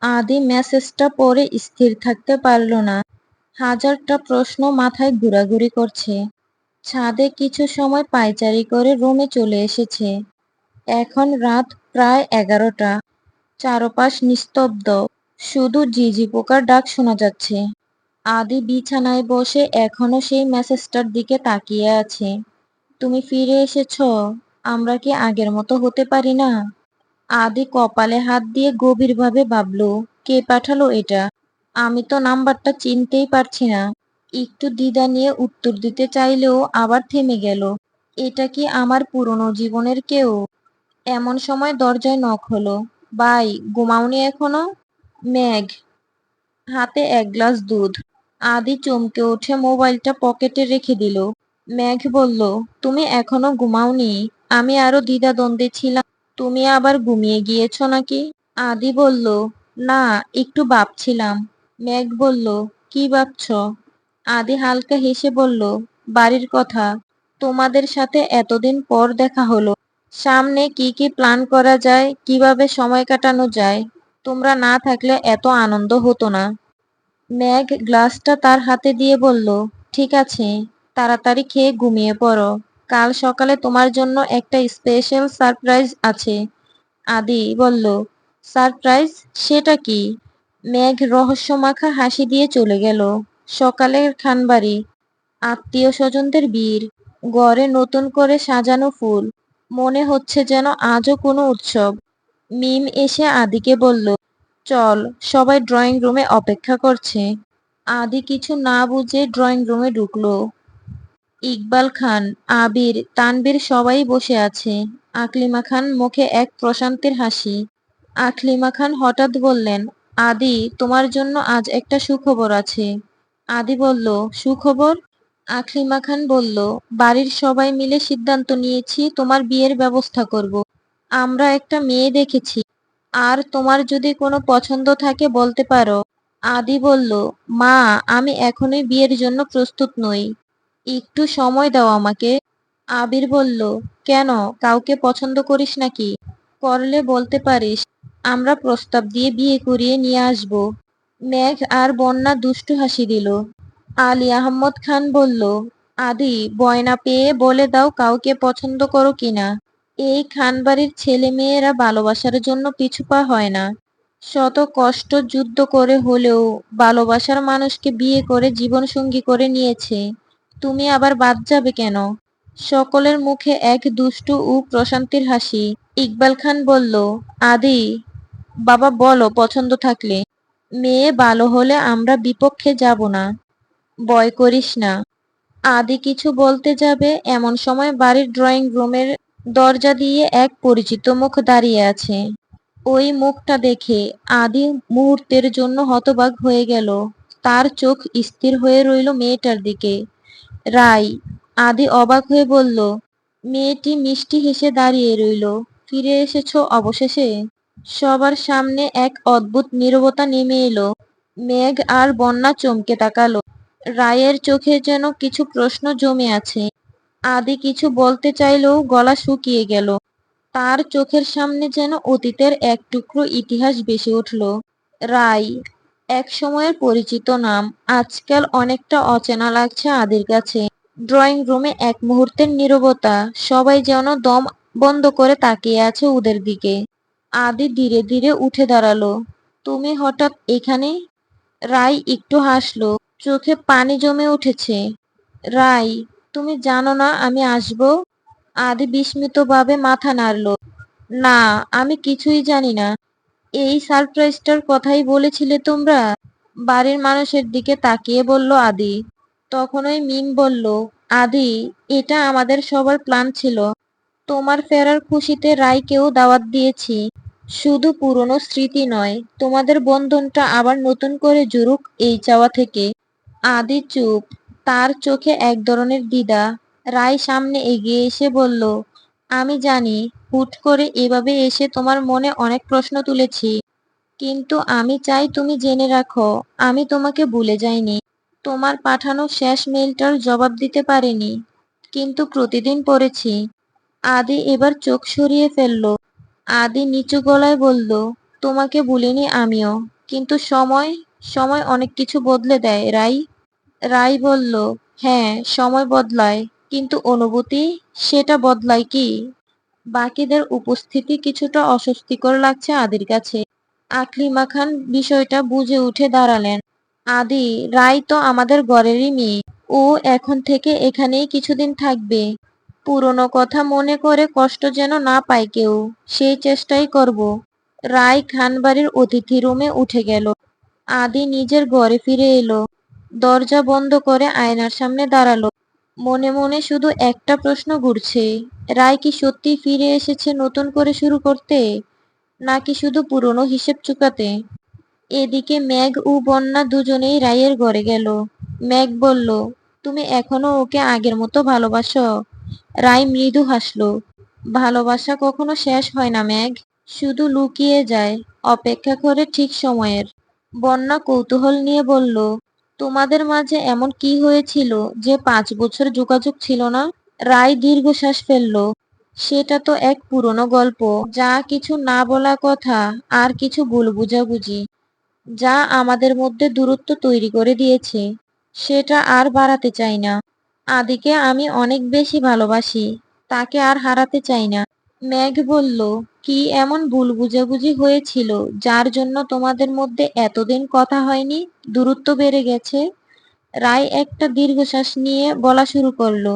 আদি মেসেজটা পড়ে স্থির থাকতে পারল না। হাজারটা প্রশ্ন মাথায় ঘোরাঘুরি করছে। ছাদে কিছু সময় পায়চারি করে রুমে চলে এসেছে। এখন রাত প্রায় 11টা। চারপাশ নিস্তব্ধ, শুধু ঝিঁঝি পোকার ডাক শোনা যাচ্ছে। আদি বিছানায় বসে এখনো সেই মেসেজটার দিকে তাকিয়ে আছে। তুমি ফিরে এসেছো, আমরা কি আগের মতো হতে পারি না? আদি কপালে হাত দিয়ে গভীরভাবে ভাবল, কে পাঠালো এটা? আমি তো নাম্বারটা চিনতেই পারছি না। একটু দ্বিধা নিয়ে উত্তর দিতে চাইলেও আবার থেমে গেল। এটা কি আমার পুরনো জীবনের কেউ? এমন সময় দরজায় নক হলো। ভাই, ঘুমাওনি এখনো? মেঘ, হাতে এক গ্লাস দুধ। আদি চমকে উঠে মোবাইলটা পকেটে রেখে দিল। মেঘ বলল, তুমি এখনো ঘুমাওনি? আমি আরো দ্বিধাদ্বন্দ্বে ছিলাম, তুমি আবার ঘুমিয়ে গিয়েছো নাকি? আদি বলল, না, একটু ভাবছিলাম। মেঘ বলল, কি ভাবছো? আদি হালকা হেসে বলল, বাড়ির কথা। তোমাদের সাথে এতদিন পর দেখা হলো। সামনে কি কি প্ল্যান করা যায়, কিভাবে সময় কাটানো যায়। তোমরা না থাকলে এত আনন্দ হতো না। মেঘ গ্লাসটা তার হাতে দিয়ে বলল, ঠিক আছে, তাড়াতাড়ি খেয়ে ঘুমিয়ে পড়ো। কাল সকালে তোমার জন্য একটা স্পেশাল সারপ্রাইজ আছে। আদি বলল, সারপ্রাইজ? সেটা কি? মেঘ রহস্যমাখা হাসি দিয়ে চলে গেল। সকালের খানবাড়ি, আত্মীয় স্বজনদের ভিড়, ঘরে নতুন করে সাজানো ফুল। মনে হচ্ছে যেন আজও কোনো উৎসব। মিম এসে আদিকে বলল, চল, সবাই ড্রয়িং রুমে অপেক্ষা করছে। আদি কিছু না বুঝে ড্রয়িং রুমে ঢুকলো। ইকবাল খান, আবির, তানবীর সবাই বসে আছে। আকলিমা খান মুখে এক প্রশান্তির হাসি। আকলিমা খান হঠাৎ বললেন, আদি, তোমার জন্য আজ একটা সুখবর আছে। আদি বলল, সুখবর? আকলিমা খান বলল, বাড়ির সবাই মিলে সিদ্ধান্ত নিয়েছি তোমার বিয়ের ব্যবস্থা করব। আমরা একটা মেয়ে দেখেছি, আর তোমার যদি কোনো পছন্দ থাকে বলতে পারো। আদি বলল, মা, আমি এখনই বিয়ের জন্য প্রস্তুত নই। একটু সময় দাও আমাকে। আবির বলল, কেন, কাউকে পছন্দ করিস নাকি? করলে বলতে পারিস, আমরা প্রস্তাব দিয়ে বিয়ে করিয়ে নিয়ে আসব। মেঘ আর বন্যা দুষ্টু হাসি দিল। আলী আহমদ খান বলল, আদি, বয়না পেয়ে বলে দাও কাউকে পছন্দ করো কিনা। এই খানবাড়ির ছেলে মেয়েরা ভালোবাসার জন্য পিছুপা হয় না। শত কষ্ট যুদ্ধ করে হলেও ভালোবাসার মানুষকে বিয়ে করে জীবনসঙ্গী করে নিয়েছে। তুমি আবার বাদ যাবে কেন? সকলের মুখে এক দুষ্টু ও প্রশান্তির হাসি। ইকবাল খান বলল, আদি, বাবা বলো পছন্দ থাকলে। মেয়ে ভালো হলে আমরা বিপক্ষে যাব না। ভয় করিস না। আদি কিছু বলতে যাবে এমন সময় বাড়ির ড্রয়িং রুমের দরজা দিয়ে এক পরিচিত মুখ দাঁড়িয়ে আছে। ওই মুখটা দেখে আদি মুহূর্তের জন্য হতবাক হয়ে গেল। তার চোখ স্থির হয়ে রইল মেয়েটার দিকে। রাই। আদি অবাক হয়ে বলল। মেয়েটি মিষ্টি হেসে দাঁড়িয়ে রইল। ফিরে এসেছো অবশেষে? সবার সামনে এক অদ্ভুত নীরবতা নেমে এলো। মেঘ আর বন্যা চমকে তাকালো। রায়ের চোখে যেন কিছু প্রশ্ন জমে আছে। আদি কিছু বলতে চাইলেও গলা শুকিয়ে গেল। তার চোখের সামনে যেন অতীতের এক টুকরো ইতিহাস ভেসে উঠল। রাই, এক সময়ের পরিচিত নাম, আজকাল অনেকটা অচেনা লাগছে আদির কাছে। ড্রয়িং রুমে এক মুহূর্তের নীরবতা, সবাই যেন দম বন্ধ করে তাকিয়ে আছে ওদের দিকে। আদি ধীরে ধীরে উঠে দাঁড়ালো। তুমি হঠাৎ এখানে? রাই একটু হাসলো, চোখে পানি জমে উঠেছে। রাই, তুমি জানো না আমি আসবো? আদি বিস্মিতভাবে মাথা নাড়ল। না, আমি কিছুই জানি না। এই সারপ্রাইজটার কথাই বলেছিলে তোমরা? বাড়ির মানুষের দিকে তাকিয়ে বলল আদি। তখনই মিম বলল, আদি, এটা আমাদের সবার প্ল্যান ছিল। তোমার ফেরার খুশিতে রাইকেও দাওয়াত দিয়েছি। শুধু পুরনো স্মৃতি নয়, তোমাদের বন্ধনটা আবার নতুন করে জুড়ুক এই চাওয়া থেকে। আদি চুপ, তার চোখে এক ধরনের দ্বিধা। রায় সামনে এগিয়ে এসে বলল, আমি জানি হুট করে এভাবে এসে তোমার মনে অনেক প্রশ্ন তুলেছি, কিন্তু আমি চাই তুমি জেনে রাখো, আমি তোমাকে ভুলে যাইনি। তোমার পাঠানো শেষ মেইলটার জবাব দিতে পারিনি, কিন্তু প্রতিদিন পড়েছি। আদি এবার চোখ সরিয়ে ফেলল। আদি নিচু গলায় বলল, তোমাকে ভুলিনি আমিও। কিন্তু সময় সময় অনেক কিছু বদলে দেয় রাই। রাই বলল, হ্যাঁ সময় বদলায়, কিন্তু অনুভূতি সেটা বদলায় কি? বাকিদের উপস্থিতি কিছুটা অস্বস্তিকর লাগছে আদির কাছে। আকলিমা খান বিষয়টা বুঝে উঠে দাঁড়ালেন। আদি, রাই তো আমাদের ঘরেরই মেয়ে। ও এখন থেকে এখানেই কিছুদিন থাকবে। পুরনো কথা মনে করে কষ্ট যেন না পায় কেউ, সেই চেষ্টাই করব। রাই খানবাড়ির অতিথি রুমে উঠে গেল। আদি নিজের ঘরে ফিরে এলো। দরজা বন্ধ করে আয়নার সামনে দাঁড়ালো। মনে মনে শুধু একটা প্রশ্ন ঘুরছে, রায় কি সত্যি ফিরে এসেছে নতুন করে শুরু করতে, নাকি শুধু পুরনো হিসেব চুকাতে? এদিকে মেঘ ও বন্যা দুজনেই রায়ের ঘরে গেল। মেঘ বলল, তুমি এখনো ওকে আগের মতো ভালোবাসো? রায় মৃদু হাসলো। ভালোবাসা কখনো শেষ হয় না মেঘ, শুধু লুকিয়ে যায়, অপেক্ষা করে ঠিক সময়ের। বন্যা কৌতূহল নিয়ে বলল, তোমাদের মাঝে এমন কি হয়েছিল যে 5 বছর যোগাযোগ ছিল না? রায় দীর্ঘশ্বাস ফেলল। সেটা তো এক পুরনো গল্প, যা কিছু না বলা কথা, আর কিছু ভুল বুঝাবুঝি, যা আমাদের মধ্যে দূরত্ব তৈরি করে দিয়েছে। সেটা আর বাড়াতে চাই না। আদিকে আমি অনেক বেশি ভালোবাসি, তাকে আর হারাতে চাই না। মেঘ বলল, কি এমন ভুল বুঝাবুঝি হয়েছিল যার জন্য তোমাদের মধ্যে এতদিন কথা হয়নি, দূরত্ব বেড়ে গেছে? রায় একটা দীর্ঘশ্বাস নিয়ে বলা শুরু করলো,